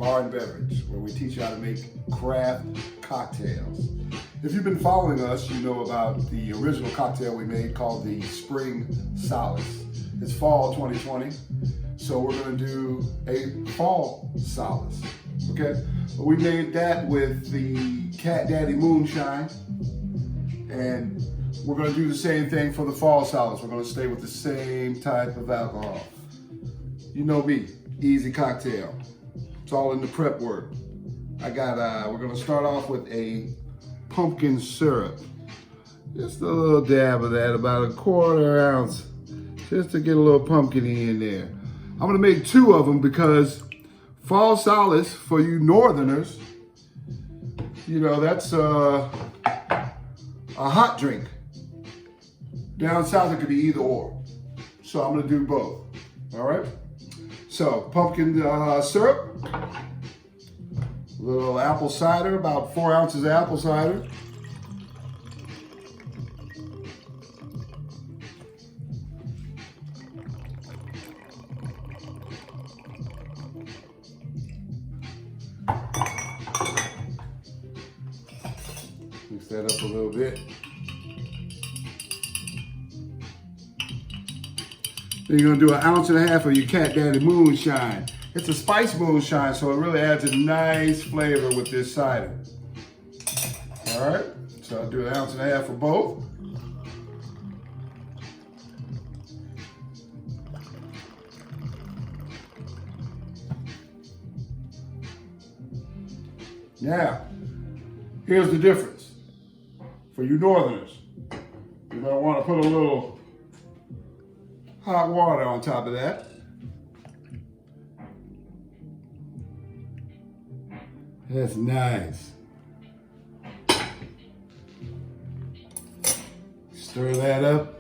Bar and Beverage, where we teach you how to make craft cocktails. If you've been following us, you know about the original cocktail we made called the Spring Solace. It's fall 2020, so we're going to do a Fall Solace, okay? But we made that with the Catdaddy Moonshine, and we're going to do the same thing for the Fall Solace. We're going to stay with the same type of alcohol. You know me, easy cocktail. It's all in the prep work. We're going to start off with a pumpkin syrup. Just a little dab of that, about a quarter ounce, just to get a little pumpkin-y in there. I'm going to make 2 of them because Fall Solace, for you northerners, you know, that's a hot drink. Down south, it could be either or. So I'm going to do both, all right? So pumpkin syrup, a little apple cider, about 4 ounces of apple cider. Mix that up a little bit. Then you're gonna do 1.5 ounces of your Catdaddy Moonshine. It's a spice moonshine, so it really adds a nice flavor with this cider. All right, so I'll do 1.5 ounces for both. Now, here's the difference. For you northerners, you're gonna wanna put a little hot water on top of that. That's nice. Stir that up.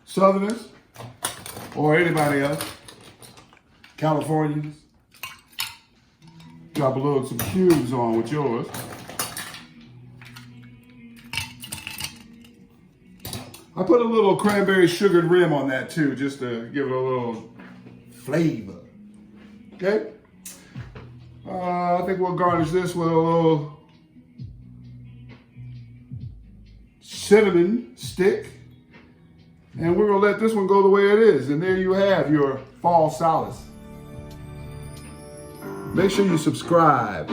Southerners, or anybody else, Californians, drop some cubes on with yours. I put a little cranberry sugared rim on that too, just to give it a little flavor. Okay? I think we'll garnish this with a little cinnamon stick. And we're gonna let this one go the way it is. And there you have your Fall Solace. Make sure you subscribe.